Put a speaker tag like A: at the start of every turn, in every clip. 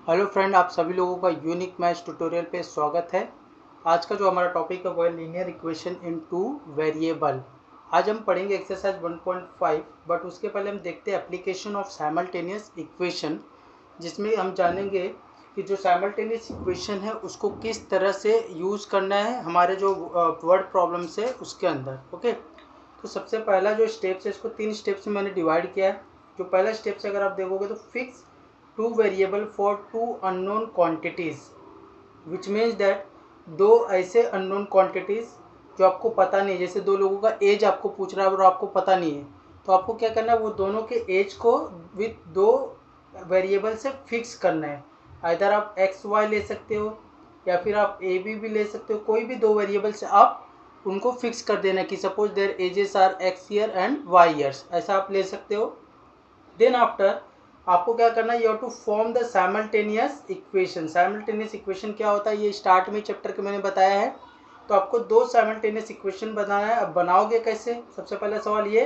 A: Hello friend, आप सभी लोगों का यूनिक मैथ्स ट्यूटोरियल पे स्वागत है। आज का जो हमारा टॉपिक है वो है linear equation in two variable. आज हम पढ़ेंगे एक्सरसाइज 1.5, बट उसके पहले हम देखते हैं एप्लीकेशन ऑफ साइमल्टेनियस इक्वेशन, जिसमें हम जानेंगे कि जो साइमल्टेनियस इक्वेशन है उसको किस तरह से यूज़ करना है हमारे जो वर्ड प्रॉब्लम्स है उसके अंदर। ओके, तो सबसे पहला जो स्टेप्स है इसको 3 स्टेप्स में मैंने डिवाइड किया है। जो पहला स्टेप से अगर आप देखोगे तो fix two variable for two unknown quantities, which means that दो ऐसे अननोन क्वांटिटीज़ जो आपको पता नहीं है, जैसे दो लोगों का एज आपको पूछ रहा है और आपको पता नहीं है, तो आपको क्या करना है, वो दोनों के एज को विथ दो वेरिएबल से फिक्स करना है। इधर आप एक्स वाई ले सकते हो या फिर आप ए बी भी ले सकते हो, कोई भी दो वेरिएबल से आप उनको फिक्स कर देना कि suppose their ages are x year and y years, ऐसा आप ले सकते हो। देन आफ्टर आपको क्या करना है, you have to form the simultaneous equation. Simultaneous equation क्या होता है ये स्टार्ट में चैप्टर के मैंने बताया है। तो आपको दो साइमल्टेनियस इक्वेशन बनाना है। अब बनाओगे कैसे, सबसे पहला सवाल ये,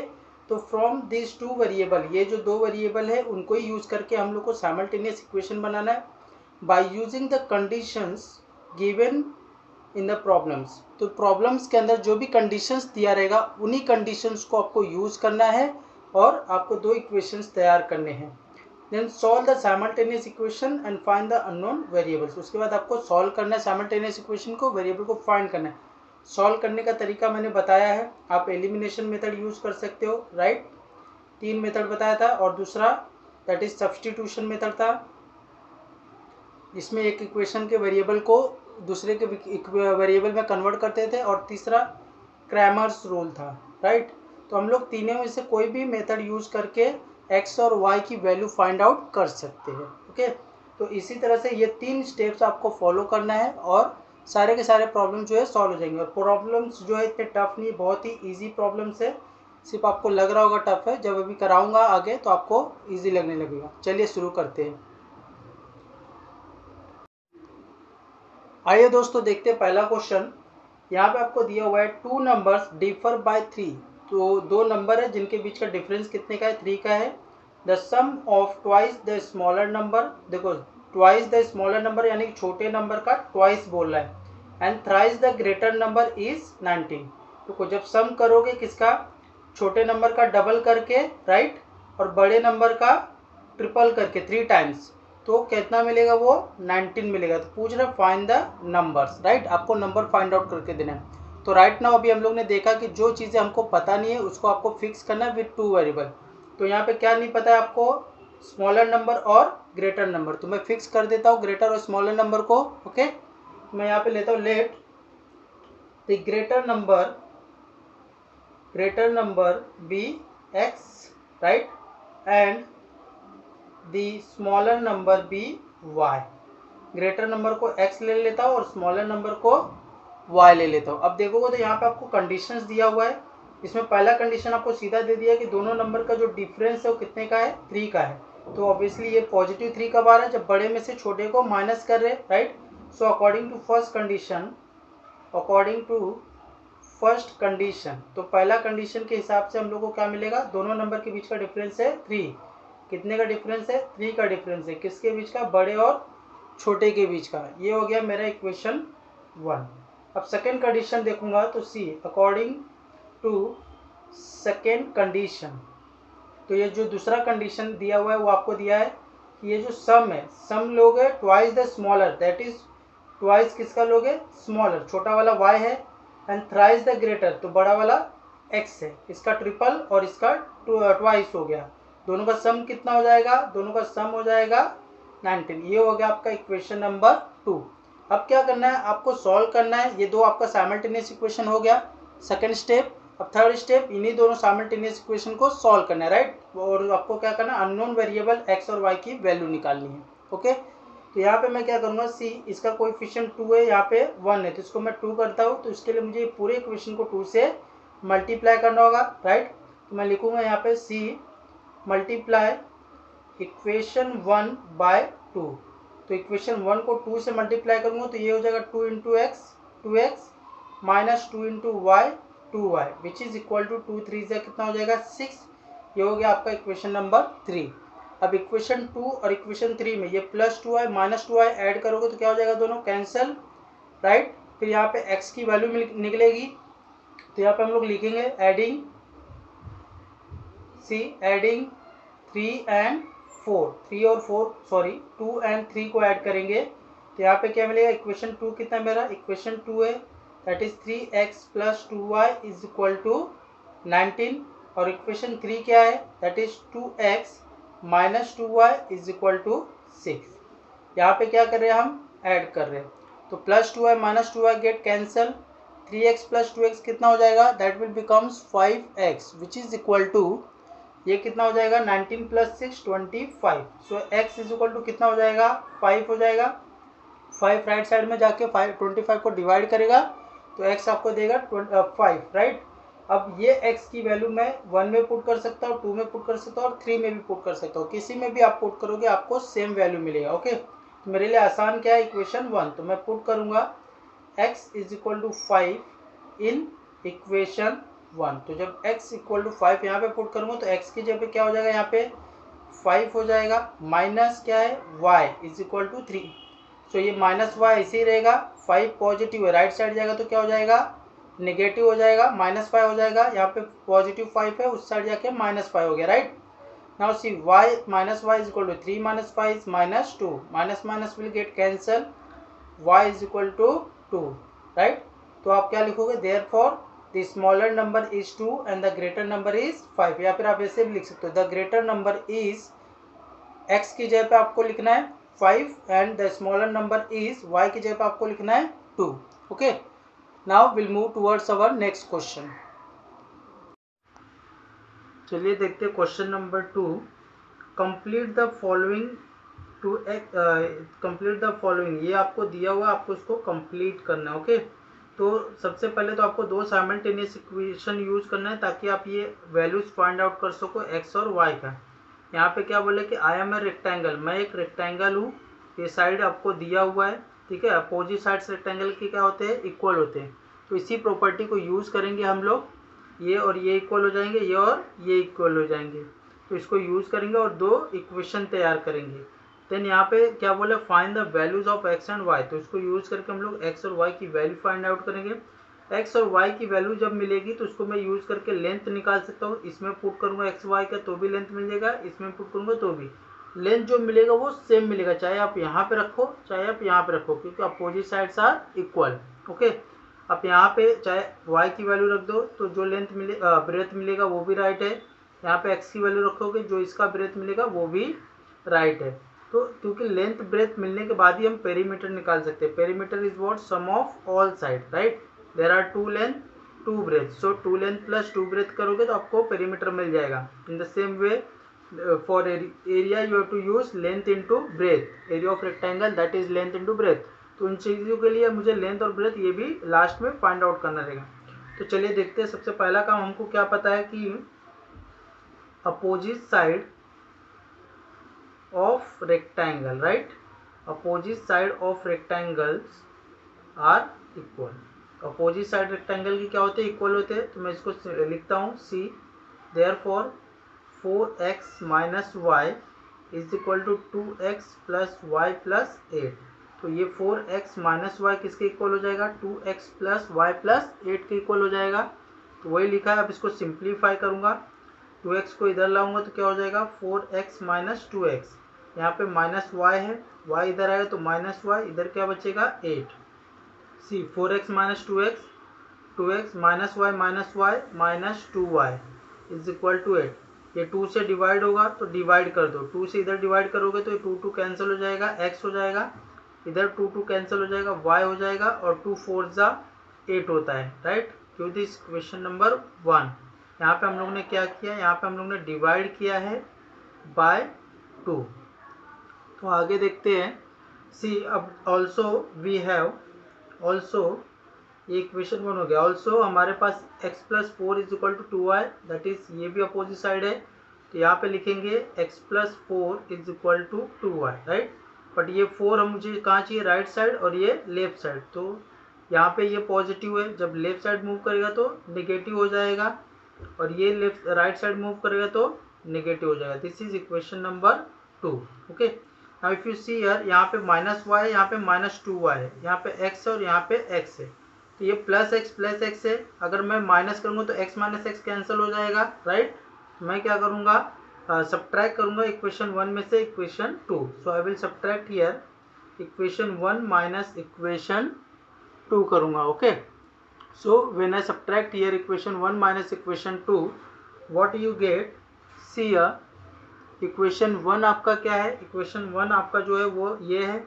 A: तो फ्रॉम दिस टू वेरिएबल, ये जो दो वेरिएबल है उनको ही यूज करके हम लोग को साइमल्टेनियस इक्वेशन बनाना है by using the conditions given in the problems. तो प्रॉब्लम्स के अंदर जो भी कंडीशंस दिया रहेगा उन्हीं कंडीशंस को आपको यूज करना है और आपको दो इक्वेशंस तैयार करने हैं। Then solve the simultaneous equation and find the unknown variables. उसके बाद आपको सॉल्व करना है साइमल्टेनियस इक्वेशन को, वेरिएबल को फाइंड करना है। सॉल्व करने का तरीका मैंने बताया है, आप एलिमिनेशन मेथड यूज कर सकते हो, राइट। 3 मेथड बताया था, और दूसरा दैट इज सब्स्टिट्यूशन मेथड था, जिसमें एक इक्वेशन के वेरिएबल को दूसरे के वेरिएबल में कन्वर्ट करते थे, और तीसरा क्रैमर्स रूल था, राइट। तो हम लोग तीनों में से कोई भी मेथड यूज करके एक्स और वाई की वैल्यू फाइंड आउट कर सकते हैं। ओके, तो इसी तरह से ये 3 स्टेप्स आपको फॉलो करना है और सारे के सारे प्रॉब्लम जो है सॉल्व हो जाएंगे। और प्रॉब्लम्स जो है इतने टफ नहीं, बहुत ही ईजी प्रॉब्लम्स है। सिर्फ आपको लग रहा होगा टफ है, जब अभी कराऊंगा आगे तो आपको ईजी लगने लगेगा। चलिए शुरू करते हैं। आइए दोस्तों देखते हैं पहला क्वेश्चन। यहाँ पे आपको दिया हुआ है टू नंबर्स डिफर बाय 3। तो दो नंबर है जिनके बीच का डिफरेंस कितने का है, 3 का है। The sum of twice the smaller number, देखो ट्वाइस द स्मॉलर नंबर यानी कि छोटे नंबर का ट्वाइस बोल रहा है, and thrice the greater number is 19। तो जब सम करोगे किसका, छोटे नंबर का डबल करके, राइट, और बड़े नंबर का ट्रिपल करके 3 टाइम्स, तो कितना मिलेगा, वो 19 मिलेगा। तो पूछ रहे फाइंड द नंबर्स, राइट, आपको नंबर फाइंड आउट करके देना है। तो राइट नाउ अभी हम लोग ने देखा कि जो चीज़ें हमको पता नहीं है उसको आपको फिक्स करना है विथ टू वेरिएबल। तो यहाँ पे क्या नहीं पता है आपको, स्मॉलर नंबर और ग्रेटर नंबर। तो मैं फिक्स कर देता हूँ ग्रेटर और स्मॉलर नंबर को। ओके, मैं यहाँ पे लेता हूँ let the greater number be x, right, and the smaller number be y. Greater number को x ले लेता हूँ और स्मॉलर नंबर को y ले लेता हूँ। अब देखोगे तो यहाँ पे आपको कंडीशंस दिया हुआ है। इसमें पहला कंडीशन आपको सीधा दे दिया कि दोनों नंबर का जो डिफरेंस है वो कितने का है, 3 का है। तो ऑब्वियसली ये पॉजिटिव 3 कब आ रहा है, जब बड़े में से छोटे को माइनस कर रहे, right. So according to first condition, तो पहला कंडीशन के हिसाब से हम लोग को क्या मिलेगा, दोनों नंबर के बीच का डिफरेंस है 3। कितने का डिफरेंस है, 3 का डिफरेंस है, किसके बीच का, बड़े और छोटे के बीच का। ये हो गया मेरा इक्वेशन 1। अब सेकेंड कंडीशन देखूंगा तो सी अकॉर्डिंग टू सेकेंड कंडीशन, तो ये जो दूसरा कंडीशन दिया हुआ है वो आपको दिया है कि ये जो सम है, सम लोगे twice the smaller, that is twice किसका लोगे, स्मॉलर, छोटा वाला y है, एंड थ्राइस द ग्रेटर, तो बड़ा वाला x है, इसका ट्रिपल और इसका ट्वाइस हो गया। दोनों का सम कितना हो जाएगा, दोनों का सम हो जाएगा 19। ये हो गया आपका इक्वेशन नंबर 2। अब क्या करना है, आपको सॉल्व करना है। ये दो आपका साइमल्टेनियस इक्वेशन हो गया, सेकंड स्टेप। अब थर्ड स्टेप, इन्हीं दोनों साइमल्टेनियस इक्वेशन को सॉल्व करना है, राइट। और आपको क्या करना है, अननोन वेरिएबल x और y की वैल्यू निकालनी है। ओके, तो यहाँ पे मैं क्या करूँगा, सी इसका कोएफिशिएंट 2 है, यहाँ पे 1 है, तो इसको मैं 2 करता हूँ। तो इसके लिए मुझे पूरे इक्वेशन को 2 से मल्टीप्लाई करना होगा, राइट। तो मैं लिखूँगा यहाँ पे सी मल्टीप्लाई इक्वेशन 1 बाय 2। तो इक्वेशन 1 को 2 से मल्टीप्लाई करूँगा तो ये हो जाएगा 2 into x 2x minus 2 into y 2y, which is equal to 2 3 से कितना हो जाएगा 6। ये हो गया आपका इक्वेशन नंबर 3। अब इक्वेशन 2 और इक्वेशन 3 में ये +2y -2y ऐड करोगे तो क्या हो जाएगा, दोनों कैंसिल, राइट। फिर यहाँ पे x की वैल्यू निकलेगी, तो यहाँ पे हम लोग लिखेंगे एडिंग 3 and 4, 3 और 4 सॉरी 2 and 3 को ऐड करेंगे तो यहाँ पे क्या मिलेगा, इक्वेशन 2 कितना मेरा, इक्वेशन 2 है दैट इज 3x + 2y = 19 और इक्वेशन 3 क्या है दैट इज 2x - 2y = 6। यहाँ पे क्या कर रहे हैं, हम ऐड कर रहे हैं, तो +2y - 2y get cancel, 3x + 2x कितना हो जाएगा, that will becomes 5x which is equal to, ये कितना हो जाएगा 19 + 6 25। सो x = कितना हो जाएगा, 5 हो जाएगा। 5 राइट साइड में जाके 25 को डिवाइड करेगा तो x आपको देगा 5, राइट। अब ये x की वैल्यू मैं 1 में पुट कर सकता हूँ, 2 में पुट कर सकता हूँ और 3 में भी पुट कर सकता हूँ, किसी में भी आप पुट करोगे आपको सेम वैल्यू मिलेगा। ओके, तो मेरे लिए आसान क्या है, इक्वेशन 1, तो मैं पुट करूँगा x = 5 इन इक्वेशन 1। तो जब x = 5 यहाँ पे पुट करूँगा तो x की जगह क्या हो जाएगा, यहाँ पे 5 हो जाएगा, माइनस क्या है y = 3। सो ये -y ऐसे ही रहेगा, 5 पॉजिटिव है, राइट साइड जाएगा तो क्या हो जाएगा, नेगेटिव हो जाएगा, -5 हो जाएगा। यहाँ पे पॉजिटिव 5 है, उस साइड जाके -5 हो गया, right. Now see y - y = 3 - 5 -2, minus will get cancel, y = 2, right. तो आप क्या लिखोगे, therefore the smaller number is 2 and the greater number is 5, या फिर आप ऐसे भी लिख सकते हो, the greater number is, x की जगह पे आपको लिखना है 5 and the smaller number is, y की जगह पे आपको लिखना है 2। Okay, now will move towards our next question. चलिए देखते हैं question number 2। Complete the following to complete the following, ये आपको दिया हुआ, आपको इसको कंप्लीट करना है। ओके, तो सबसे पहले तो आपको 2 साइमल्टेनियस इक्वेशन यूज करना है ताकि आप ये वैल्यूज फाइंड आउट कर सको x और y का। यहाँ पे क्या बोले कि आई एम ए रेक्टेंगल, मैं एक रेक्टेंगल हूँ, ये साइड आपको दिया हुआ है, ठीक है। अपोजिट साइड्स रेक्टेंगल के क्या होते हैं, इक्वल होते हैं। तो इसी प्रॉपर्टी को यूज़ करेंगे हम लोग, ये और ये इक्वल हो जाएंगे, ये और ये इक्वल हो जाएंगे, तो इसको यूज़ करेंगे और 2 इक्वेशन तैयार करेंगे। देन यहाँ पे क्या बोले, find the values of x and y, तो इसको यूज़ करके हम लोग x और y की वैल्यू फाइंड आउट करेंगे। x और y की वैल्यू जब मिलेगी तो उसको मैं यूज़ करके लेंथ निकाल सकता हूँ, इसमें पुट करूँगा x y का तो भी लेंथ मिल जाएगा, इसमें पुट करूँगा तो भी लेंथ जो मिलेगा वो सेम मिलेगा, चाहे आप यहाँ पे रखो चाहे आप यहाँ पे रखो, क्योंकि opposite sides are equal. Okay, आप यहाँ पे चाहे y की वैल्यू रख दो तो जो लेंथ मिले ब्रेथ मिलेगा वो भी राइट है, यहाँ पे x की वैल्यू रखोगे जो इसका ब्रेथ मिलेगा वो भी राइट है। तो क्योंकि लेंथ ब्रेथ मिलने के बाद ही हम पेरीमीटर निकाल सकते हैं। Perimeter is what, sum of all side, right. There are 2 length 2 breadth, so 2 length + 2 breadth करोगे तो आपको पेरीमीटर मिल जाएगा। In the same way for area you have to use length into breadth, area of rectangle that is length into breadth. तो उन चीज़ों के लिए मुझे लेंथ और ब्रेथ ये भी लास्ट में फाइंड आउट करना रहेगा। तो चलिए देखते हैं, सबसे पहला काम हमको क्या पता है कि opposite side of rectangle, right, opposite side of rectangles are equal। opposite side rectangle की क्या होते हैं, इक्वल होते हैं। तो मैं इसको लिखता हूँ c, therefore 4x - y = 2x + y + 8। तो ये 4x - y किसके इक्वल हो जाएगा, 2x + y + 8 के इक्वल हो जाएगा। तो वही लिखा है, अब इसको सिंप्लीफाई करूँगा, 2x को इधर लाऊंगा तो क्या हो जाएगा, 4x - 2x, यहाँ पे -y है, y इधर आएगा तो -y, इधर क्या बचेगा 8। सी 4x - 2x, 2x - y - y - 2y = 8। ये 2 से डिवाइड होगा तो डिवाइड कर दो, 2 से इधर डिवाइड करोगे तो 2 कैंसिल हो जाएगा, x हो जाएगा, इधर 2 कैंसिल हो जाएगा, y हो जाएगा, और 2 4 जा 8 होता है, राइट। क्यों दिस क्वेश्चन नंबर 1। यहाँ पे हम लोग ने क्या किया, यहाँ पे हम लोग ने डिवाइड किया है बाय 2। तो आगे देखते हैं, सी अब ऑल्सो वी हैव, ऑल्सो ये इक्वेशन 1 हो गया। ऑल्सो हमारे पास x + 4 = 2y, दैट इज ये भी अपोजिट साइड है, तो यहाँ पे लिखेंगे x + 4 = 2y, राइट। बट ये 4 हम मुझे कहाँ चाहिए, राइट साइड, और ये लेफ्ट साइड। तो यहाँ पे ये पॉजिटिव है, जब लेफ्ट साइड मूव करेगा तो नेगेटिव हो जाएगा, और ये लेफ्ट राइट साइड मूव करेगा तो नेगेटिव हो जाएगा। This is equation number 2। Okay, now if you see here, यहाँ पे -y है, यहाँ पे -2y है, यहाँ पे x है और यहाँ पे x है, तो ये प्लस x है। अगर मैं माइनस करूँगा तो x माइनस एक्स कैंसिल हो जाएगा, राइट। मैं क्या करूँगा, सब्ट्रैक्ट करूँगा इक्वेशन 1 में से equation 2। So I will subtract here equation 1 minus equation 2 करूँगा। Okay, so when I subtract here equation 1 minus equation 2, what you get, see here equation 1 आपका क्या है, इक्वेशन 1 आपका जो है वो ये है,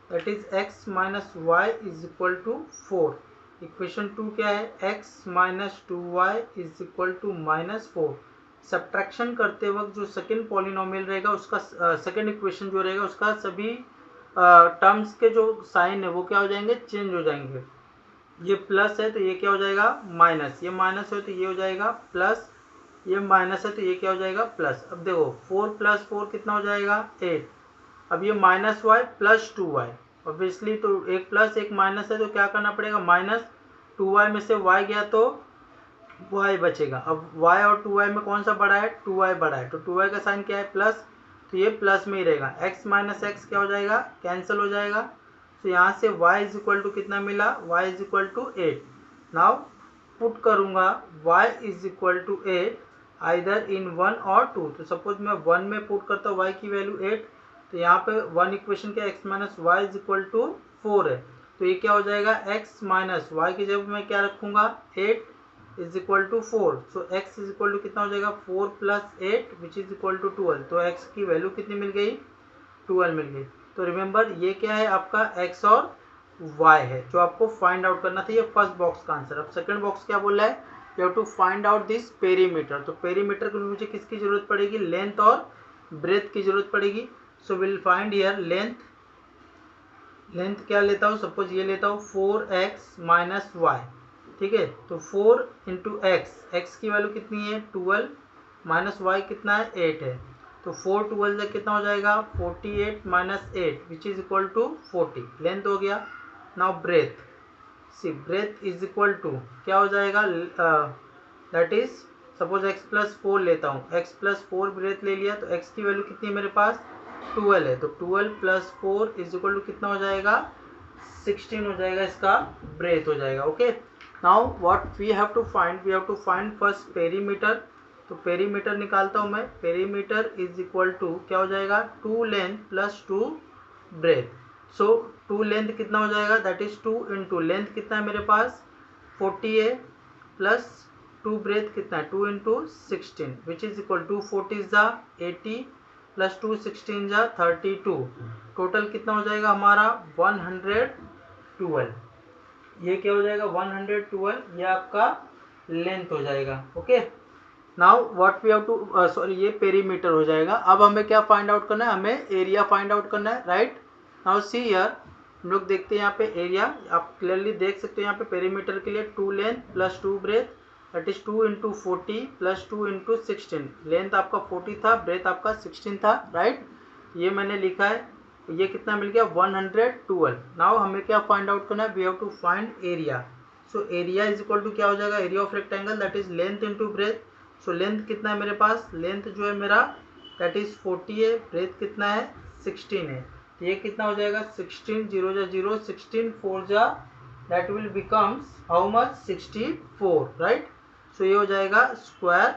A: that is x minus y is equal to 4। Equation 2 क्या है, x minus 2y is equal to -4। Subtraction करते वक्त जो सेकेंड पॉलिनोमियल रहेगा उसका सेकेंड इक्वेशन जो रहेगा उसका सभी टर्म्स के जो साइन है वो क्या हो जाएंगे, चेंज हो जाएंगे। ये प्लस है तो ये क्या हो जाएगा माइनस, ये माइनस है तो ये हो जाएगा प्लस, ये माइनस है तो ये क्या हो जाएगा प्लस। अब देखो 4 + 4 कितना हो जाएगा 8। अब ये -y + 2y, ऑब्वियसली तो एक प्लस एक माइनस है तो क्या करना पड़ेगा, -2y में से y गया तो y बचेगा। अब y और 2y में कौन सा बड़ा है, 2y बड़ा है, तो 2y का साइन क्या है प्लस, तो ये प्लस में ही रहेगा। x माइनस एक्स क्या हो जाएगा, कैंसिल हो जाएगा। तो यहाँ से y इज इक्वल टू कितना मिला, y is equal to 8। Now put करूँगा y is equal to 8 either in 1 और 2। तो सपोज मैं 1 में पुट करता हूँ y की वैल्यू 8, तो यहाँ पे 1 इक्वेशन क्या, x minus y is equal to 4 है, तो ये क्या हो जाएगा x माइनस वाई की जगह मैं क्या रखूँगा 8 is equal to 4। So x is equal to कितना हो जाएगा 4 + 8 विच इज इक्वल टू 12। तो x की वैल्यू कितनी मिल गई, 12 मिल गई। तो रिमेंबर ये क्या है आपका x और y है जो आपको फाइंड आउट करना था, ये फर्स्ट बॉक्स का आंसर। अब सेकंड बॉक्स क्या बोला है, you have to find out this perimeter. तो पेरीमीटर के लिए मुझे किसकी जरूरत पड़ेगी, लेंथ और ब्रेथ की जरूरत पड़ेगी। So will find here length. Length क्या लेता हूँ, सपोज ये लेता हूँ 4x माइनस वाई, ठीक है। तो 4 इंटू एक्स की वैल्यू कितनी है 12, माइनस वाई कितना है 8 है, तो 4 12 कितना हो जाएगा 48 minus 8 which is equal to 40। Length हो गया। Now breadth, see breadth is equal to क्या हो जाएगा, दैट इज सपोज x + 4 लेता हूँ, x + 4 ब्रेथ ले लिया, तो x की वैल्यू कितनी है मेरे पास 12 है, तो 12 + 4 इज इक्वल टू कितना हो जाएगा 16 हो जाएगा, इसका ब्रेथ हो जाएगा। Okay, now what we have to find, we have to find first perimeter. तो पेरीमीटर निकालता हूँ मैं, पेरीमीटर इज इक्वल टू क्या हो जाएगा 2 लेंथ + 2 ब्रेथ। सो 2 लेंथ कितना हो जाएगा, दैट इज 2 इंटू लेंथ कितना है मेरे पास 40 है, प्लस 2 ब्रेथ कितना है 2 into 16 which is equal to 40 ज़ा 80 + 2 16 ज़ा 32। टोटल कितना हो जाएगा हमारा 112। ये क्या हो जाएगा 112, ये आपका लेंथ हो जाएगा। Okay, now what we have to sorry, ये पेरीमीटर हो जाएगा। अब हमें क्या फाइंड आउट करना है, हमें एरिया फाइंड आउट करना है, राइट। नाउ सी हियर, हम लोग देखते हैं यहाँ पे एरिया, आप क्लियरली देख सकते हो यहाँ पे पेरीमीटर के लिए 2 length + 2 breadth, that is 2 into 40 + 2 into 16। Length आपका 40 था, ब्रेथ आपका 16 था, राइट। ये मैंने लिखा है, ये कितना मिल गया 112। नाउ हमें क्या फाइंड आउट करना है, we have to find area. So area is equal to क्या हो जाएगा, area of rectangle that is length into breadth. So length कितना है मेरे पास, लेंथ जो है मेरा दैट इज 40 है, ब्रेथ कितना है 16 है, तो ये कितना हो जाएगा 16 0 जा 0 16 4 जा that will becomes how much 64, right. So ये हो जाएगा स्क्वायर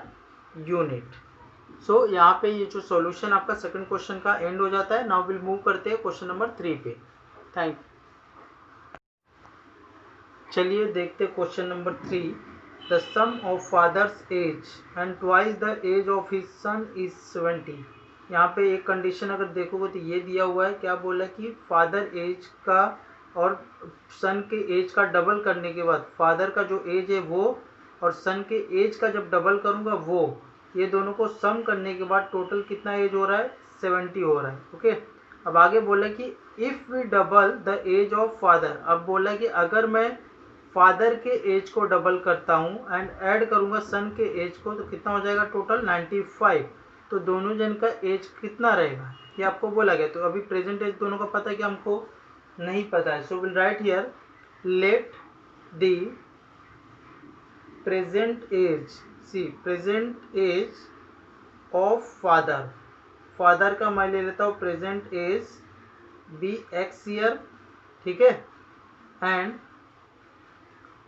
A: यूनिट। सो यहाँ पे ये जो सॉल्यूशन आपका सेकंड क्वेश्चन का एंड हो जाता है। नाउ विल मूव करते हैं क्वेश्चन नंबर 3 पे। Thank you. चलिए देखते हैं question number 3। The sum of father's age and twice the age of his son is 70। यहाँ पे एक कंडीशन अगर देखोगे तो ये दिया हुआ है, क्या बोला कि फादर एज का और सन के एज का डबल करने के बाद फादर का जो एज है वो और सन के एज का जब डबल करूँगा वो, ये दोनों को सम करने के बाद टोटल कितना एज हो रहा है 70 हो रहा है। ओके, अब आगे बोला कि if we double the age of father. अब बोला कि अगर मैं फादर के एज को डबल करता हूँ एंड ऐड करूँगा सन के एज को, तो कितना हो जाएगा टोटल 95। तो दोनों जन का एज कितना रहेगा ये आपको बोला गया। तो अभी प्रेजेंट एज दोनों का पता है कि हमको नहीं पता है। So will write here let the present age, see present age of father, father का मैं ले लेता हूँ present age be x year, ठीक है, and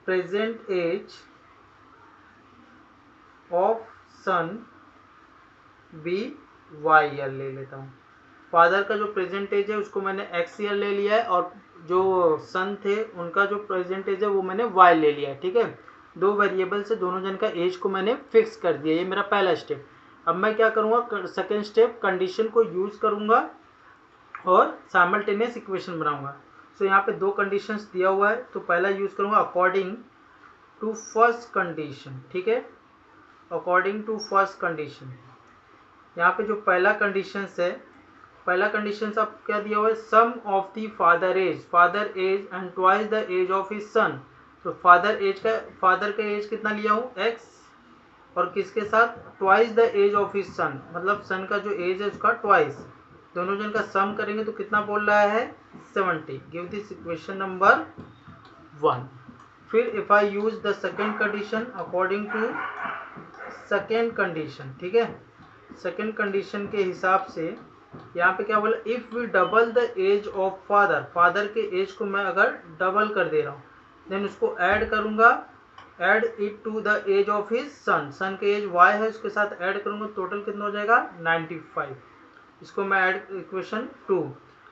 A: present age of son be y year ले लेता हूँ। फादर का जो प्रेजेंट एज है उसको मैंने एक्स ईयर ले लिया है और जो सन थे उनका जो प्रेजेंट एज है वो मैंने वाई ले लिया है, ठीक है। दो वेरिएबल से दोनों जन का एज को मैंने फिक्स कर दिया, ये मेरा पहला स्टेप। अब मैं क्या करूँगा, सेकेंड स्टेप कंडीशन को यूज़ करूँगा और साइमल्टेनियस इक्वेशन बनाऊँगा। सो यहाँ पे दो कंडीशंस दिया हुआ है, तो पहला यूज़ करूँगा अकॉर्डिंग टू फर्स्ट कंडीशन, ठीक है, अकॉर्डिंग टू फर्स्ट कंडीशन। यहाँ पे जो पहला कंडीशन है, पहला कंडीशन अब क्या दिया हुआ है, sum of the father age and twice the age of his son. तो फादर का एज कितना लिया हूँ एक्स, और किसके साथ twice the age of his son, मतलब सन का जो एज है उसका ट्वाइस, दोनों जन का सम करेंगे तो कितना बोल रहा है 70। Give this equation number 1। फिर if I use the second condition according to second condition, ठीक है, सेकेंड कंडीशन के हिसाब से यहाँ पे क्या बोला, if we double the age of father, father के एज को मैं अगर डबल कर दे रहा हूँ देन उसको ऐड करूँगा, add it to the age of his son, son के एज y है उसके साथ ऐड करूँगा, टोटल कितना हो जाएगा 95। इसको मैं ऐड इक्वेशन 2।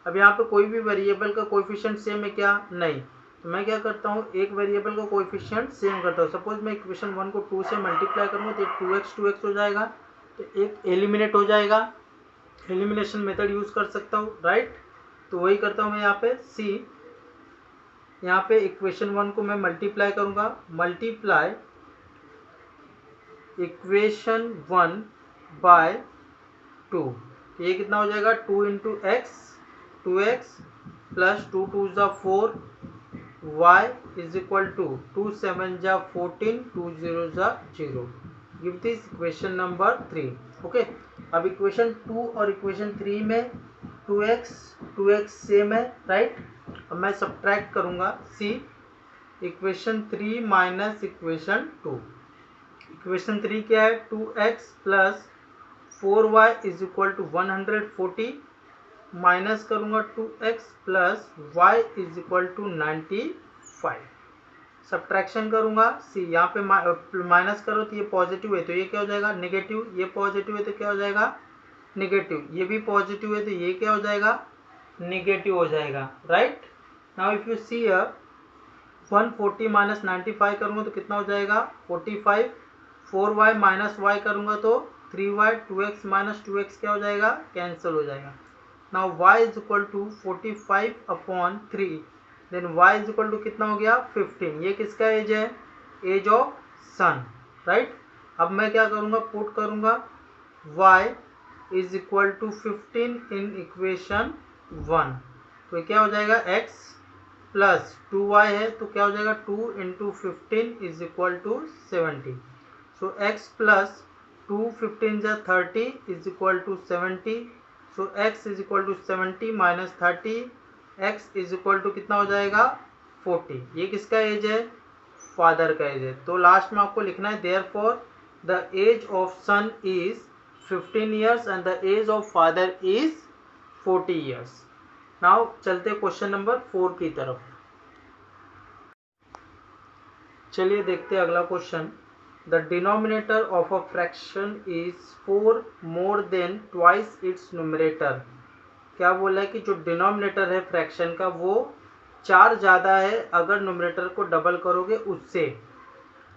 A: अब यहाँ पे कोई भी वेरिएबल का कोएफिशिएंट सेम है क्या, नहीं, तो मैं क्या करता हूँ एक वेरिएबल का कोएफिशिएंट सेम करता हूँ। सपोज मैं इक्वेशन 1 को 2 से मल्टीप्लाई करूँगा तो 2x हो जाएगा, तो एक एलिमिनेट हो जाएगा, एलिमिनेशन मेथड यूज़ कर सकता हूँ, राइट। तो वही करता हूँ मैं यहाँ पे सी, यहाँ पे इक्वेशन 1 को मैं मल्टीप्लाई करूँगा, मल्टीप्लाई इक्वेशन 1 बाय 2, तो ये कितना हो जाएगा 2 इंटू एक्स, 2x प्लस 2 2 ज़ा 4 y इज इक्वल टू 2 7 ज़ा 14 2 0 ज़ा 0। Give this equation number 3। Okay, अब इक्वेशन 2 और इक्वेशन 3 में 2x सेम है, राइट। अब मैं सब्ट्रैक्ट करूँगा see equation 3 minus equation 2। Equation 3 क्या है, 2x plus 4y is equal to 140, minus करूँगा 2x plus y is equal to 95। Subtraction करूँगा सी, यहाँ पे माइनस करो तो ये पॉजिटिव है तो ये क्या हो जाएगा नेगेटिव, ये पॉजिटिव है तो क्या हो जाएगा नेगेटिव, ये भी पॉजिटिव है तो ये क्या हो जाएगा नेगेटिव हो जाएगा, right. Now if you see here 140 minus 95 करूँगा तो कितना हो जाएगा 45, 4y माइनस y करूँगा तो 3y, 2x माइनस 2x क्या हो जाएगा कैंसिल हो जाएगा। Now y is equal to 45 upon 3, then y is equal to कितना हो गया 15। ये किसका एज है, एज ऑफ सन, राइट। अब मैं क्या करूँगा, पुट करूँगा y is equal to 15 in equation 1, तो क्या हो जाएगा x प्लस 2y है तो क्या हो जाएगा 2 into 15 is equal to 70। So x plus 2 15 जा 30 is equal to 70। So x is equal to 70 minus 30, x is equal to कितना हो जाएगा 40। ये किसका एज है, फादर का एज है। तो लास्ट में आपको लिखना है therefore the age of son is 15 years and the age of father is 40 years. Now चलते क्वेश्चन नंबर 4 की तरफ। चलिए देखते हैं अगला क्वेश्चन। The denominator of a fraction is 4 more than twice its numerator. क्या बोला है कि जो डिनोमिनेटर है फ्रैक्शन का वो 4 ज़्यादा है अगर न्यूमरेटर को डबल करोगे उससे।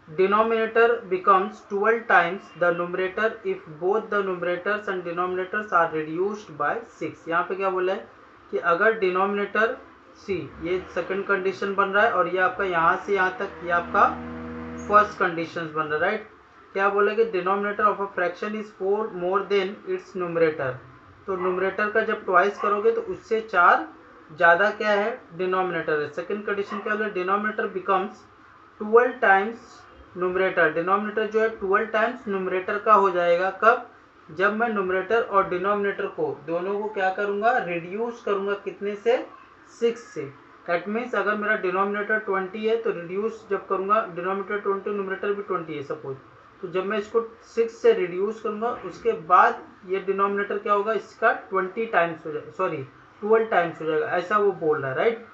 A: Denominator becomes 12 times the numerator if both the numerators and denominators are reduced by 6। यहाँ पे क्या बोला है कि अगर डिनोमिनेटर सी, ये सेकंड कंडीशन बन रहा है और ये आपका यहाँ से यहाँ तक ये आपका फर्स्ट कंडीशन बन रहा है, राइट। क्या बोला कि denominator of a fraction is 4 more then it's numerator, तो न्यूमरेटर का जब ट्वाइस करोगे तो उससे 4 ज़्यादा क्या है डिनोमिनेटर है। सेकंड कंडीशन क्या बोला, denominator becomes 12 times numerator, denominator जो है 12 टाइम्स न्यूमरेटर का हो जाएगा। कब, जब मैं न्यूमरेटर और डिनोमिनेटर को दोनों को क्या करूँगा रिड्यूस करूँगा, कितने से 6 से। दैट मीन्स अगर मेरा डिनोमिनेटर 20 है तो रिड्यूस जब करूँगा डिनोमिनेटर 20 न्यूमरेटर भी 20 है सपोज, तो जब मैं इसको 6 से रिड्यूस करूँगा उसके बाद ये डिनोमिनेटर क्या होगा, इसका 20 टाइम्स हो जाएगा, सॉरी 12 टाइम्स हो जाएगा, ऐसा वो बोल रहा है, राइट।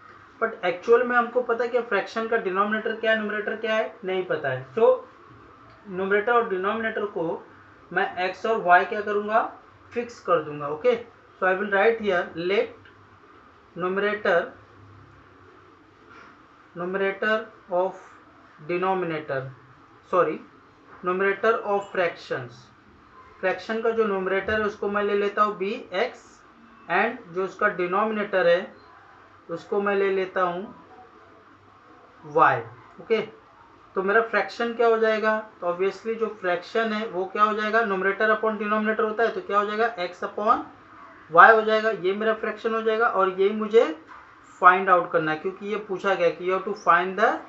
A: बट एक्चुअल में हमको पता है कि फ्रैक्शन का डिनोमिनेटर क्या है, न्यूमरेटर क्या है, नहीं पता है। तो न्यूमरेटर और डिनोमिनेटर को मैं x और y क्या करूँगा, फिक्स कर दूंगा। Okay, so I will write here late numerator of denominator, sorry numerator of fractions, fraction का जो न्यूमरेटर है उसको मैं ले लेता हूँ bx एंड जो उसका डिनोमिनेटर है उसको मैं ले लेता हूँ y। ओके, तो मेरा फ्रैक्शन क्या हो जाएगा, तो ऑब्वियसली जो फ्रैक्शन है वो क्या हो जाएगा, न्यूमरेटर अपॉन डिनोमिनेटर होता है, तो क्या हो जाएगा x अपॉन y हो जाएगा, ये मेरा फ्रैक्शन हो जाएगा। और यही मुझे फाइंड आउट करना है क्योंकि ये पूछा गया कि you have to find the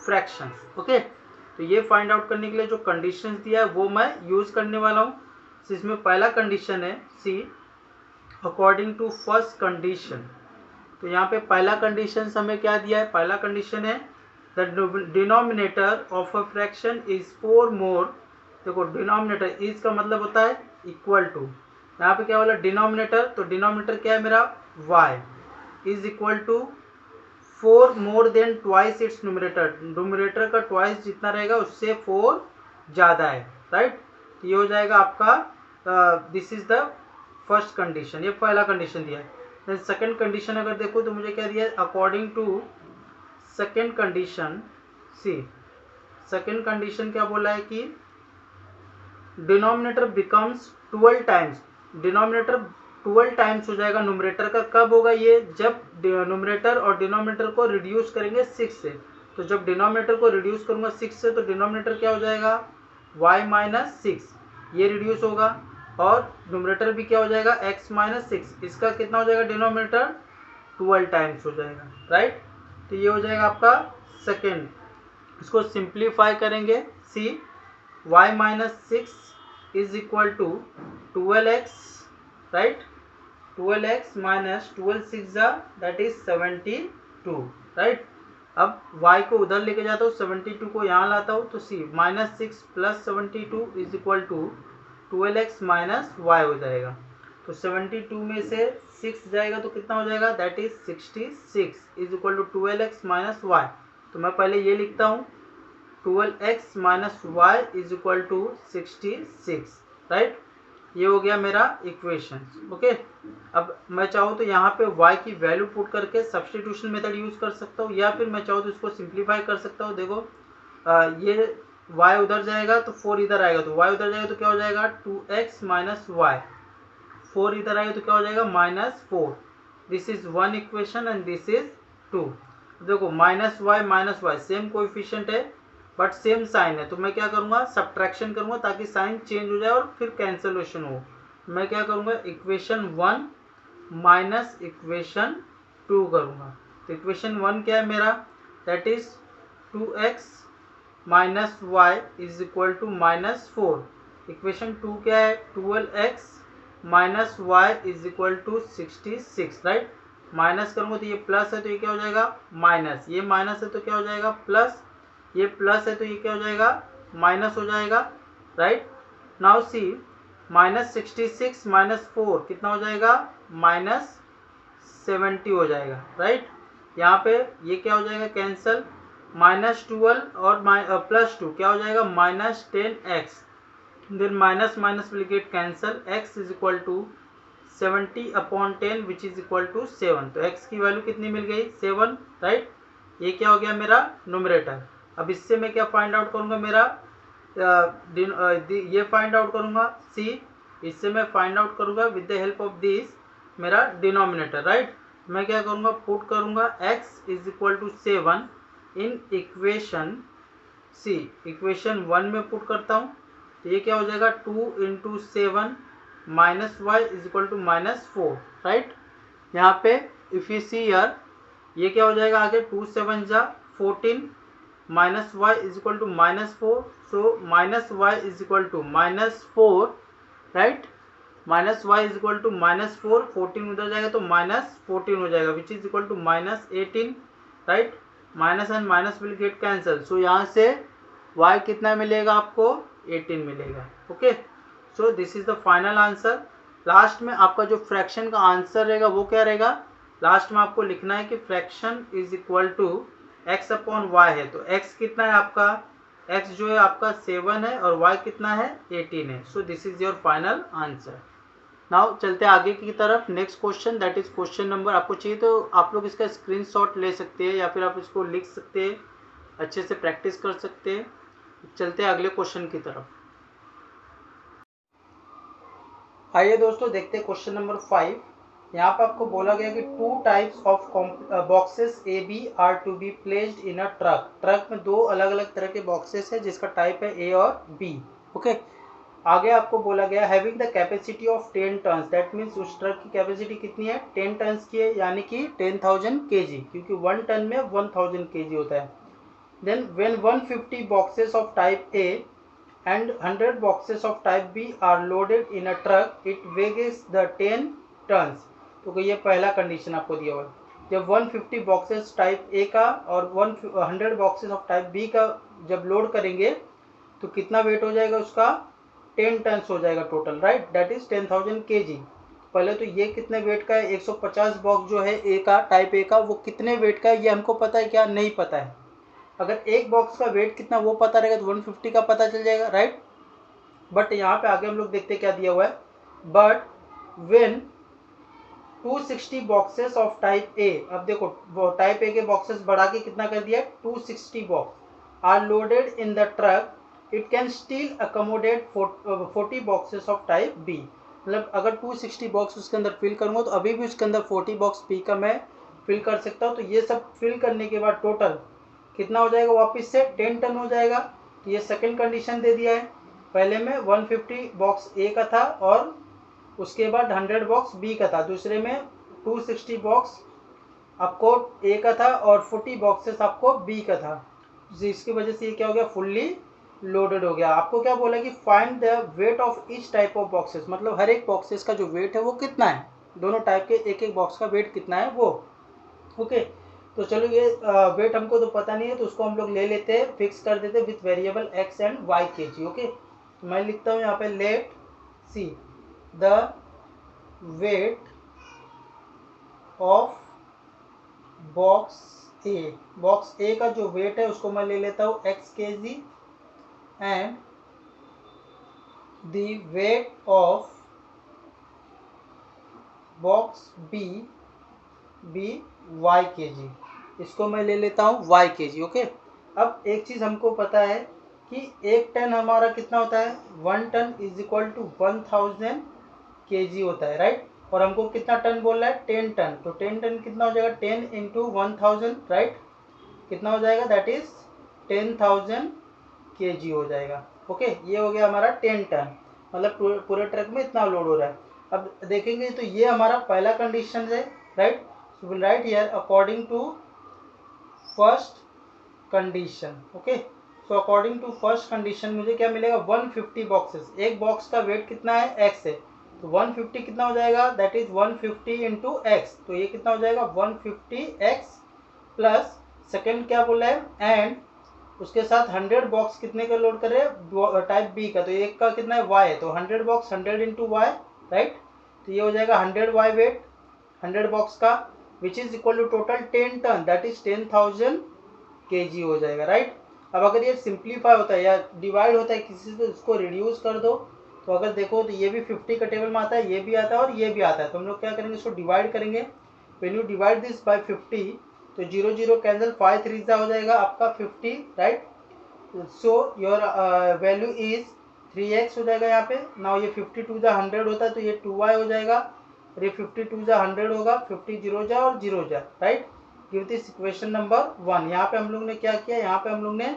A: fractions. Okay, तो ये फाइंड आउट करने के लिए जो कंडीशंस दिया है वो मैं यूज करने वाला हूँ। इसमें पहला कंडीशन है सी अकॉर्डिंग टू फर्स्ट कंडीशन। तो यहाँ पे पहला कंडीशन हमें क्या दिया है, पहला कंडीशन है the denominator of a fraction is 4 मोर। देखो डिनोमिनेटर इज का मतलब होता है इक्वल टू, यहाँ पे क्या बोला डिनोमिनेटर, तो डिनोमिनेटर क्या है मेरा y is equal to 4 more than twice its numerator, numerator का ट्वाइस जितना रहेगा उससे 4 ज़्यादा है, राइट। ये हो जाएगा आपका this is the first condition, ये पहला कंडीशन दिया है। देन सेकंड कंडीशन अगर देखो तो मुझे क्या दिया है, according to second condition see, second condition क्या बोला है कि denominator becomes 12 times, denominator 12 times हो जाएगा न्यूमरेटर का। कब होगा ये, जब न्यूमरेटर और डिनोमिनेटर को रिड्यूस करेंगे 6 से। तो जब डिनोमिनेटर को रिड्यूस करूंगा 6 से तो डिनोमिनेटर क्या हो जाएगा y माइनस 6, ये रिड्यूस होगा, और न्यूमरेटर भी क्या हो जाएगा x माइनस 6, इसका कितना हो जाएगा डिनोमिनेटर 12 टाइम्स हो जाएगा, राइट। तो ये हो जाएगा आपका सेकेंड। इसको सिंप्लीफाई करेंगे see y minus 6 is equal to 12x, right, 12x minus 12 6 that is 72, right. अब y को उधर लेके जाता हूँ, 72 को यहाँ लाता हूँ, तो c minus 6 plus 72 is equal to 12x minus y हो जाएगा। तो 72 में से 6 जाएगा तो कितना हो जाएगा, that is 66 is equal to 12x minus y। तो मैं पहले ये लिखता हूँ 12x minus y is equal to 66, right. ये हो गया मेरा इक्वेशन। ओके, अब मैं चाहूँ तो यहाँ पे y की वैल्यू पुट करके सब्स्टिट्यूशन मेथड यूज कर सकता हूँ, या फिर मैं चाहूँ तो इसको सिंप्लीफाई कर सकता हूँ। देखो ये y उधर जाएगा तो 4 इधर आएगा, तो y उधर जाएगा तो क्या हो जाएगा 2x माइनस वाई, 4 इधर आएगा तो क्या हो जाएगा minus 4। This is one equation and this is 2। देखो माइनस वाई सेम कोएफिशिएंट है बट सेम साइन है, तो मैं क्या करूँगा सब्ट्रैक्शन करूँगा ताकि साइन चेंज हो जाए और फिर कैंसलेशन हो। मैं क्या करूँगा इक्वेशन 1 माइनस इक्वेशन 2 करूँगा। तो इक्वेशन 1 क्या है मेरा, that is 2x minus y is equal to minus 4। Equation 2 क्या है 12x minus y is equal to 66, right. Minus करूँगा तो ये प्लस है तो ये क्या हो जाएगा माइनस, ये माइनस है तो क्या हो जाएगा प्लस, ये प्लस है तो ये क्या हो जाएगा माइनस हो जाएगा, right. Now see minus 66 minus 4 कितना हो जाएगा माइनस 70 हो जाएगा, राइट। यहाँ पे ये क्या हो जाएगा कैंसल, माइनस 12 और प्लस 2 क्या हो जाएगा minus 10x, then minus minus will get cancel, x is equal to 70 upon 10 which is equal to 7। तो x की वैल्यू कितनी मिल गई 7, राइट। ये क्या हो गया मेरा न्यूमरेटर। अब इससे मैं क्या फाइंड आउट करूँगा मेरा ये फाइंड आउट करूँगा सी, इससे मैं फाइंड आउट करूँगा with the help of this मेरा डिनोमिनेटर, राइट। मैं क्या करूँगा पुट करूँगा x is equal to 7 in equation see, equation 1 में पुट करता हूँ तो ये क्या हो जाएगा 2 into 7 minus y is equal to minus 4, right. यहाँ पे इफ यू सी हियर ये क्या हो जाएगा आगे 2 7 जा 14 minus y is equal to minus 4, so minus y is equal to minus 4, right. Minus y is equal to minus 4, 14 उधर जाएगा तो माइनस 14 हो जाएगा which is equal to minus 18, right. Minus and minus will get cancel, so यहाँ से y कितना मिलेगा आपको 18 मिलेगा। Okay, so this is the final answer. Last में आपका जो फ्रैक्शन का आंसर रहेगा वो क्या रहेगा, लास्ट में आपको लिखना है कि fraction is equal to x upon y है। तो x कितना है आपका, x जो है आपका 7 है और y कितना है 18 है। सो this is your final answer. Now चलते हैं आगे की तरफ। Next question, that is question number, आपको चाहिए तो आप लोग इसका स्क्रीनशॉट ले सकते हैं या फिर आप इसको लिख सकते हैं, अच्छे से प्रैक्टिस कर सकते हैं। चलते हैं अगले क्वेश्चन की तरफ। आइए दोस्तों देखते हैं क्वेश्चन नंबर 5। यहाँ पर आपको बोला गया कि 2 types of boxes A B are to be placed in a truck. Truck में 2 अलग अलग तरह के बॉक्सेस है जिसका टाइप है ए और बी। ओके, आगे आपको बोला गया having the capacity of 10 tons, that means उस ट्रक की कैपेसिटी कितनी है 10 टन्स की है, यानी कि 10,000 kg, क्योंकि 1 टन में 1000 kg होता है। Then when 150 boxes of type A and 100 boxes of type B are loaded in a truck, it weighs the 10 tons। तो ये पहला कंडीशन आपको दिया हुआ है। जब 150 बॉक्सेस टाइप ए का और 100 बॉक्सेस ऑफ टाइप बी का जब लोड करेंगे तो कितना वेट हो जाएगा उसका 10 टन्स हो जाएगा total, right, that is 10,000 kg। पहले तो ये कितने वेट का है, 150 बॉक्स जो है ए का, टाइप ए का, वो कितने वेट का है ये हमको पता है क्या, नहीं पता है। अगर एक बॉक्स का वेट कितना वो पता रहेगा तो 150 का पता चल जाएगा, राइट। बट यहाँ पे आगे हम लोग देखते क्या दिया हुआ है, but when 260 boxes of type ए, अब देखो टाइप ए के बॉक्सेस बढ़ा के कितना कर दिया 260 box are loaded in the truck, it can still accommodate 40 boxes of type B. मतलब अगर 260 बॉक्स उसके अंदर फिल करूँगा तो अभी भी उसके अंदर 40 बॉक्स बी का मैं फिल कर सकता हूँ। तो ये सब फिल करने के बाद टोटल कितना हो जाएगा, वापस से 10 टन हो जाएगा। तो ये सेकंड कंडीशन दे दिया है। पहले में 150 बॉक्स ए का था और उसके बाद 100 बॉक्स बी का था, दूसरे में 260 बॉक्स आपको ए का था और 40 बॉक्सेस आपको बी का था, जिसकी वजह से ये क्या हो गया, फुल्ली लोडेड हो गया। आपको क्या बोला कि find the weight of each type of boxes, मतलब हर एक बॉक्सेस का जो वेट है वो कितना है, दोनों टाइप के एक एक बॉक्स का वेट कितना है वो। ओके, तो चलो ये वेट हमको तो पता नहीं है तो उसको हम लोग ले लेते हैं, फिक्स कर देते with variable x and y kg। Okay, तो मैं लिखता हूँ यहाँ पे let see the weight of box A. Box A का जो वेट है उसको मैं ले लेता हूँ x kg and the weight of box B y kg, इसको मैं ले लेता हूँ y kg। ओके, अब एक चीज़ हमको पता है कि 1 टन हमारा कितना होता है, 1 ton is equal to 1000 kg होता है, राइट। और हमको कितना टन बोल रहा है 10 टन, तो 10 टन कितना हो जाएगा 10 इंटू 1000, राइट, कितना हो जाएगा दैट इज 10,000 kg हो जाएगा। ओके, ये हो गया हमारा 10 टन, मतलब पूरे ट्रक में इतना लोड हो रहा है। अब देखेंगे तो ये हमारा पहला कंडीशन है, right. So we'll write here according to first condition। okay, so according to first condition मुझे क्या मिलेगा 150 बॉक्सेस, एक बॉक्स का वेट कितना है x है, तो 150 कितना हो जाएगा दैट इज 150 इंटू एक्स, तो ये कितना हो जाएगा 150x प्लस सेकेंड क्या बोला है एंड उसके साथ 100 बॉक्स कितने का लोड कर रहे हैं टाइप बी का, तो एक का कितना है y है, तो 100 बॉक्स 100 इंटू वाई, राइट। तो ये हो जाएगा 100y वेट 100 बॉक्स का which is equal to total 10 ton, that is 10,000 kg हो जाएगा, राइट। अब अगर ये सिंप्लीफाई होता है या डिवाइड होता है किसी से, इसको रिड्यूस कर दो, तो अगर देखो तो ये भी 50 का टेबल में आता है, ये भी आता है और ये भी आता है, तो हम लोग क्या करेंगे इसको डिवाइड करेंगे। When you divide this by 50 तो 0 0 कैंसिल, 5 3 हो जाएगा आपका 50, right. So your value is 3x हो जाएगा यहाँ पे। नाउ ये 52 जा 100 होता है तो ये 2y हो जाएगा, और ये 52 जा 100 होगा, 50 0 जा और 0 जा, right. Give this equation number 1। यहाँ पे हम लोग ने क्या किया, यहाँ पे हम लोग ने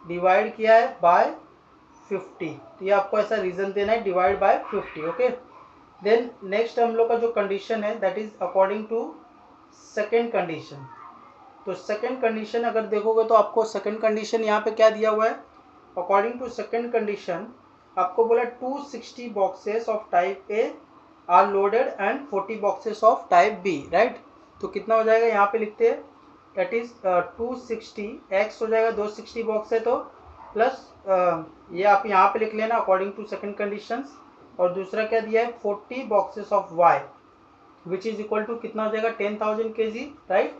A: डिवाइड किया है बाय 50, तो ये आपको ऐसा रीजन देना है divide by 50। Okay, then next हम लोग का जो कंडीशन है that is according to second condition. तो सेकेंड कंडीशन अगर देखोगे तो आपको सेकेंड कंडीशन यहाँ पे क्या दिया हुआ है, अकॉर्डिंग टू सेकेंड कंडीशन आपको बोला 260 boxes of type A are loaded and 40 boxes of type B, right. तो कितना हो जाएगा यहाँ पे लिखते हैं दैट इज 260 एक्स हो जाएगा, 260 बॉक्स है तो प्लस ये आप यहाँ पे लिख लेना अकॉर्डिंग टू सेकंड कंडीशंस। और दूसरा क्या दिया है 40 boxes of y which is equal to कितना हो जाएगा 10,000 kg, राइट।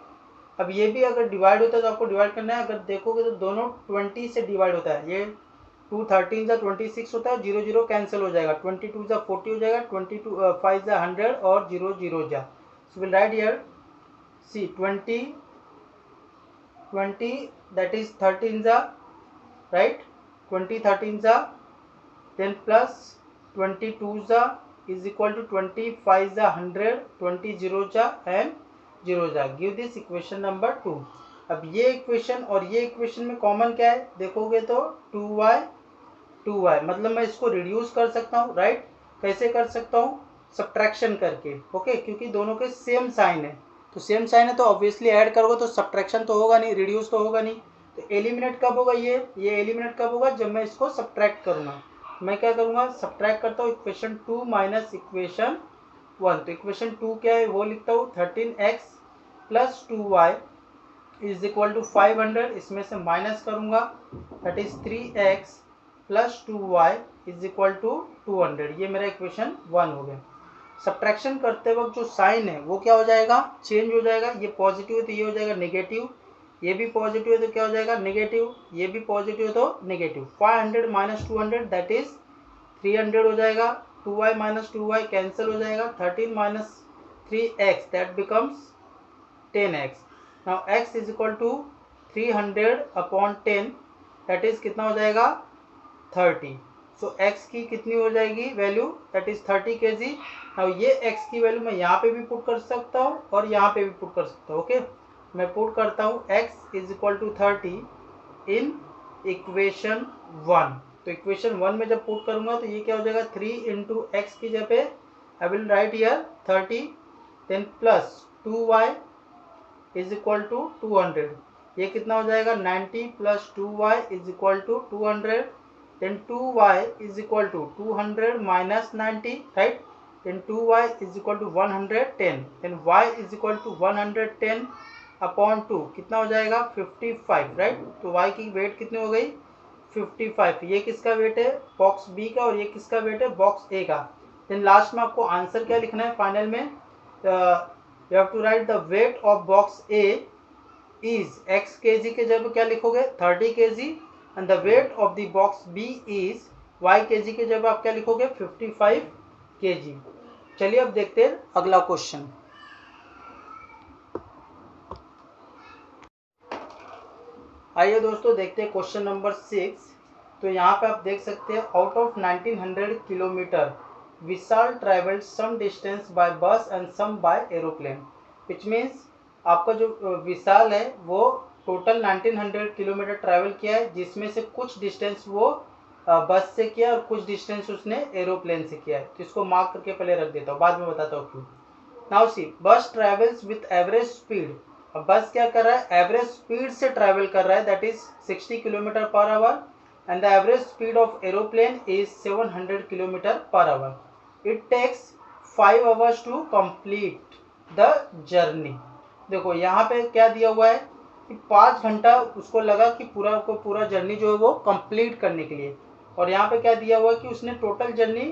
A: अब ये भी अगर डिवाइड होता है तो आपको डिवाइड करना है, अगर देखोगे तो दोनों 20 से डिवाइड होता है। ये 2 13 जा 26 होता है, 0 0 कैंसिल हो जाएगा, 22 जा 40 हो जाएगा, 22 5 जा 100 और 0 0 जा। So will write here see 20 that is 13 जा, राइट, 20 13 जा, then plus 22 जा is equal to 25 जा 100, 20 0 जा and 0 जा। Give this equation number 2। अब ये इक्वेशन और ये इक्वेशन में कॉमन क्या है देखोगे तो 2y, मतलब मैं इसको रिड्यूस कर सकता हूँ, राइट। कैसे कर सकता हूँ, सब्ट्रैक्शन करके, ओके, क्योंकि दोनों के सेम साइन है, तो सेम साइन है तो ऑब्वियसली ऐड करोगे तो सब्ट्रैक्शन तो होगा नहीं, रिड्यूस तो होगा नहीं। तो एलिमिनेट कब होगा, ये एलिमिनेट कब होगा, जब मैं इसको सब्ट्रैक्ट करूँगा। मैं क्या करूँगा, सब्ट्रैक्ट करता हूँ इक्वेशन 2 माइनस इक्वेशन 1। तो इक्वेशन 2 क्या है वो लिखता हूँ 13x plus 2y is equal to 500, इसमें से माइनस करूँगा that is 3x plus 2y is equal to 200। ये मेरा इक्वेशन 1 हो गया। सब्ट्रैक्शन करते वक्त जो साइन है वो क्या हो जाएगा, चेंज हो जाएगा। ये पॉजिटिव है तो ये हो जाएगा नेगेटिव, ये भी पॉजिटिव है तो क्या हो जाएगा नेगेटिव, ये भी पॉजिटिव है तो नेगेटिव। 500 माइनस 200 दैट इज 300 हो जाएगा, 2y माइनस 2y कैंसिल हो जाएगा, 13 minus 3x that becomes 10x। Now x is equal to 300 upon 10 that is कितना हो जाएगा 30। सो x की कितनी हो जाएगी value, that is 30 kg। Now ये x की वैल्यू मैं यहाँ पे भी पुट कर सकता हूँ और यहाँ पे भी पुट कर सकता हूँ, ओके। मैं पुट करता हूँ x is equal to 30 in equation 1। तो इक्वेशन 1 में जब पुट करूँगा तो ये क्या हो जाएगा 3 इंटू एक्स की जगह I will write here 30, then plus 2y is equal to 200। ये कितना हो जाएगा 90 plus 2y is equal to 200, then 2y is equal to 200 minus 90, right, then 2y is equal to 110, then y is equal to 110 upon 2 कितना हो जाएगा 55, right. तो y की wait कितनी हो गई 55। ये किसका वेट है बॉक्स बी का और ये किसका वेट है बॉक्स ए का। देन लास्ट में आपको आंसर क्या लिखना है फाइनल में, you have to write the weight of box A is x kg के जगह क्या लिखोगे 30 kg and the weight of the box B is y kg के जगह आप क्या लिखोगे 55 kg। चलिए अब देखते हैं अगला क्वेश्चन। आइए दोस्तों देखते हैं क्वेश्चन नंबर 6। तो यहाँ पे आप देख सकते हैं out of 1900 kilometre Vishal travelled some distance by bus and some by aeroplane, which means आपका जो विशाल है वो टोटल 1900 किलोमीटर ट्रैवल किया है, जिसमें से कुछ डिस्टेंस वो बस से किया और कुछ डिस्टेंस उसने एरोप्लेन से किया है। तो इसको मार्क करके पहले रख देता हूँ, बाद में बताता हूँ क्यों। नाउ सी बस ट्रैवल्स विथ एवरेज स्पीड, अब बस क्या कर रहा है एवरेज स्पीड से ट्रैवल कर रहा है that is 60 kilometre per hour and the average speed of aeroplane is 700 kilometre per hour. It takes 5 hours to complete the journey. देखो यहाँ पे क्या दिया हुआ है कि 5 घंटा उसको लगा कि पूरा जर्नी जो है वो कंप्लीट करने के लिए, और यहाँ पे क्या दिया हुआ है कि उसने टोटल जर्नी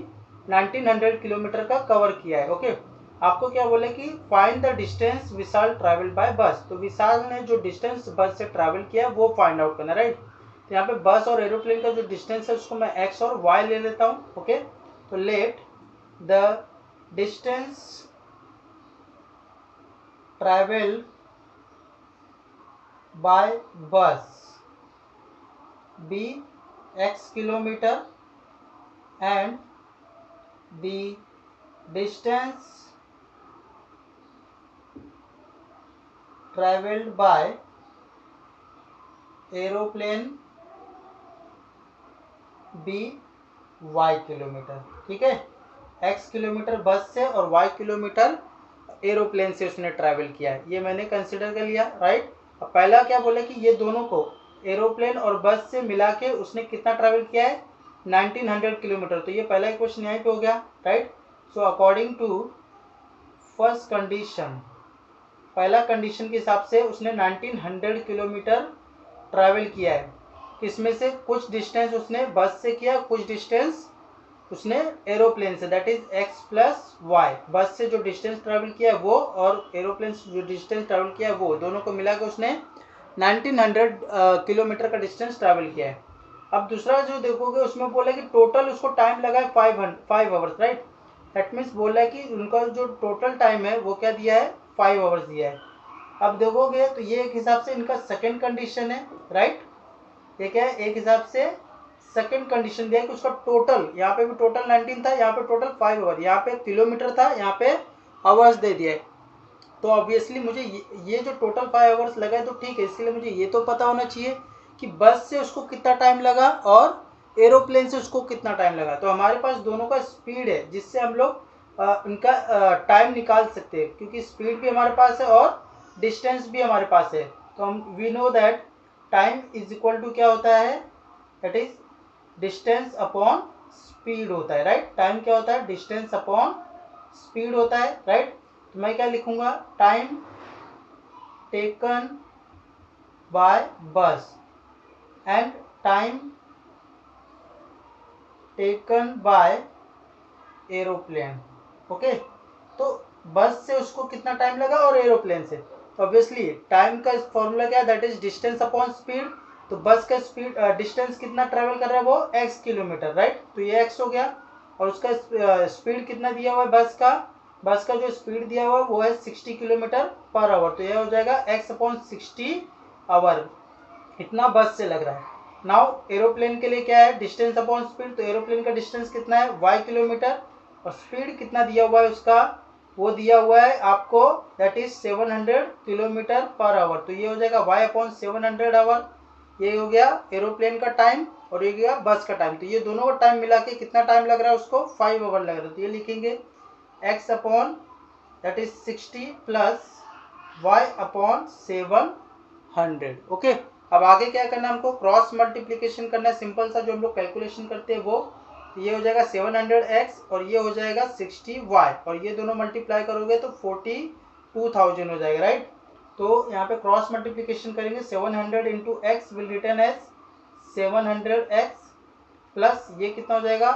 A: 1900 किलोमीटर का कवर किया है, ओके। आपको क्या बोले कि find the distance Vishal travel by बस, तो विशाल ने जो डिस्टेंस बस से ट्रैवल किया वो फाइंड आउट करना, राइट। तो यहाँ पे बस और एरोप्लेन का जो डिस्टेंस है उसको मैं x और y ले लेता हूँ, ओके। तो let the distance travel by bus be x kilometre and the distance traveled by aeroplane b y kilometre, ठीक है। x किलोमीटर बस से और y किलोमीटर एरोप्लेन से उसने ट्रैवल किया है, ये मैंने कंसिडर कर लिया, राइट। अब पहला क्या बोले कि ये दोनों को एरोप्लेन और बस से मिला के उसने कितना ट्रैवल किया है 1900 किलोमीटर, तो ये पहला क्वेश्चन यहाँ पे हो गया, right. So according to first condition, पहला कंडीशन के हिसाब से उसने 1900 किलोमीटर ट्रैवल किया है, किसमें से, कुछ डिस्टेंस उसने बस से किया, कुछ डिस्टेंस उसने एरोप्लेन से, that is x plus y. Bus से जो डिस्टेंस ट्रेवल किया वो और एरोप्लेन से जो डिस्टेंस ट्रेवल किया वो, दोनों को मिला के उसने 1900 किलोमीटर का डिस्टेंस ट्रैवल किया है। अब दूसरा जो देखोगे उसमें बोला कि टोटल उसको टाइम लगा है 5 आवर्स, राइट। दैट मीन्स बोला है कि उनका जो टोटल टाइम है वो क्या दिया है, 5 आवर्स दिया है। अब देखोगे तो ये एक हिसाब से इनका सेकेंड कंडीशन है, राइट। ये क्या है, एक हिसाब से सेकेंड कंडीशन दिया है कि उसका टोटल, यहाँ पे भी टोटल 19 था, यहाँ पे टोटल 5 आवर, यहाँ पे किलोमीटर था, यहाँ पे आवर्स दे दिया है। तो ऑब्वियसली मुझे ये जो टोटल 5 आवर्स लगा है तो ठीक है, इसलिए मुझे ये तो पता होना चाहिए कि बस से उसको कितना टाइम लगा और एरोप्लेन से उसको कितना टाइम लगा। तो हमारे पास दोनों का स्पीड है जिससे हम लोग इनका टाइम निकाल सकते हैं, क्योंकि स्पीड भी हमारे पास है और डिस्टेंस भी हमारे पास है। तो हम we know that time is equal to क्या होता है, that is distance upon speed होता है, राइट। टाइम क्या होता है, डिस्टेंस अपॉन स्पीड होता है, राइट। तो मैं क्या लिखूंगा, time taken by bus and time taken by aeroplane. Okay, तो बस से उसको कितना टाइम लगा और एरोप्लेन से, तो ऑब्वियसली टाइम का फॉर्मूला क्या है, that is distance upon speed. तो बस का स्पीड डिस्टेंस कितना ट्रेवल कर रहा है वो x किलोमीटर, राइट। तो ये x हो गया और उसका स्पीड कितना दिया हुआ है बस का जो स्पीड दिया हुआ है वो है 60 किलोमीटर पर आवर। तो यह हो जाएगा x अपॉन 60 आवर, इतना बस से लग रहा है। नाउ एरोप्लेन के लिए क्या है, डिस्टेंस अपॉन स्पीड। तो एरोप्लेन का डिस्टेंस कितना है, y किलोमीटर, और स्पीड कितना दिया हुआ है उसका, वो दिया हुआ है आपको, that is 700 kilometre per our. तो ये हो जाएगा y अपॉन 700 आवर। ये हो गया एरोप्लेन का टाइम और ये गया बस का टाइम। तो ये दोनों का टाइम मिला के कितना टाइम लग रहा है उसको, 5 आवर लग रहा है। तो ये लिखेंगे x upon that is 60 plus y upon 700। Okay, अब आगे क्या करना है हमको, क्रॉस मल्टीप्लीकेशन करना है, सिंपल सा जो हम लोग कैलकुलेशन करते हैं वो। तो ये हो जाएगा 700x और ये हो जाएगा 60y, और ये दोनों मल्टीप्लाई करोगे तो 42,000 हो जाएगा, राइट। तो यहाँ पे क्रॉस मल्टीप्लीकेशन करेंगे, 700 into x will return as 700x plus ये कितना हो जाएगा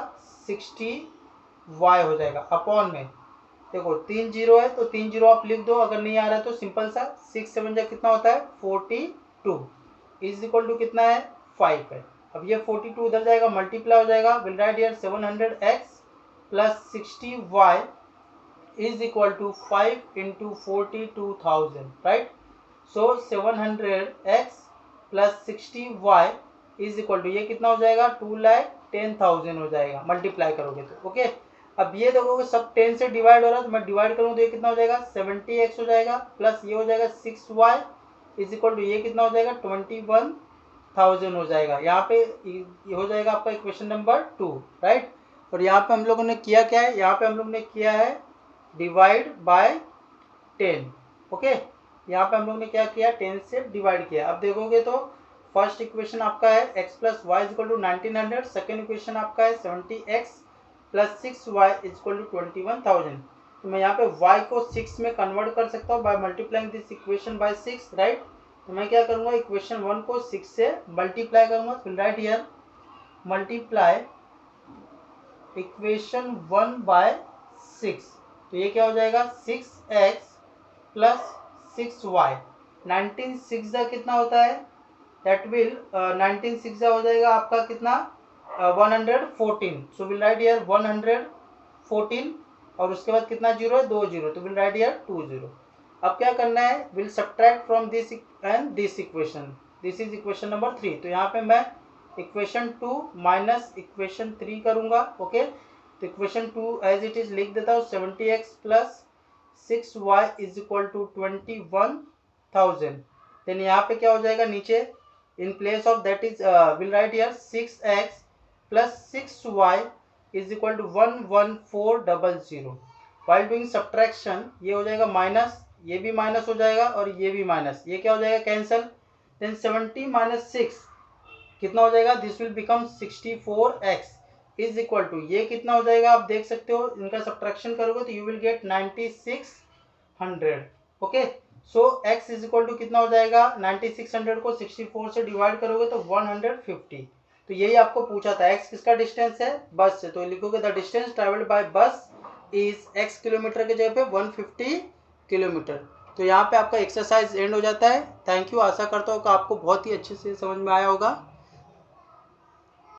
A: 60y हो जाएगा, अपॉन में देखो 3 जीरो है तो 3 जीरो आप लिख दो, अगर नहीं आ रहा है तो सिंपल सा 6 7 जा कितना होता है 42 इज इक्वल टू कितना है 5 है। अब ये 42 उधर जाएगा मल्टीप्लाई हो जाएगा, will write here 700x plus 60y is equal to 5 into 42,000, right. So 700x plus 60y is equal to ये कितना हो जाएगा 2,10,000 हो जाएगा, मल्टीप्लाई करोगे तो। ओके, अब ये देखोगे सब 10 से डिवाइड हो रहा है तो मैं डिवाइड करूँ तो ये कितना हो जाएगा 70x हो जाएगा, प्लस ये हो जाएगा 6y इज इक्वल टू ये कितना हो जाएगा 21,000 हो जाएगा। यहाँ पे ये हो जाएगा आपका इक्वेशन नंबर 2, राइट। और यहाँ पे हम लोगों ने किया क्या है, यहाँ पे हम लोग ने किया है डिवाइड बाय 10। ओके, यहाँ पे हम लोग ने क्या किया 10 से डिवाइड किया। अब देखोगे तो फर्स्ट इक्वेशन आपका है x plus y is equal to 1900, second equation आपका है 70x plus 6y is equal to 21,000। तो मैं यहाँ पे y को 6 में कन्वर्ट कर सकता हूँ by multiplying this equation by 6, right. तो मैं क्या करूँगा इक्वेशन 1 को 6 से मल्टीप्लाई करूँगा, तो right here multiply equation 1 by 6। तो ये क्या हो जाएगा 6x प्लस 6y, 19 6 कितना होता है, दैट विल 19 6 हो जाएगा आपका कितना 114। सो विल राइट हियर 114 और उसके बाद कितना जीरो है 2 जीरो, तो विल राइट हियर 2 जीरो। अब क्या करना है, will subtract from this and this equation, this is equation number 3। तो यहाँ पे मैं इक्वेशन 2 माइनस इक्वेशन 3 करूँगा। ओके, तो इक्वेशन 2 एज इट इज लिख देता हूँ 70x plus 6y is equal to 21,000। Then यहाँ पे क्या हो जाएगा नीचे in place of that is will write here 6x plus 6y is equal to 11400। While doing subtraction ये हो जाएगा माइनस, ये भी माइनस हो जाएगा और ये भी माइनस, ये क्या हो जाएगा कैंसिल। देन 70 माइनस 6 कितना हो जाएगा, this will become 64x is equal to ये कितना हो जाएगा आप देख सकते हो, इनका सब्ट्रैक्शन करोगे तो you will get 9600। Okay, so x is equal to कितना हो जाएगा, 9600 को 64 से डिवाइड करोगे तो 150। तो यही आपको पूछा था, x किसका डिस्टेंस है, बस से, तो लिखोगे द डिस्टेंस ट्रेवल्ड बाय बस इज x किलोमीटर के जगह पे 150 किलोमीटर। तो यहाँ पे आपका एक्सरसाइज एंड हो जाता है। थैंक यू, आशा करता हूँ कि आपको बहुत ही अच्छे से समझ में आया होगा।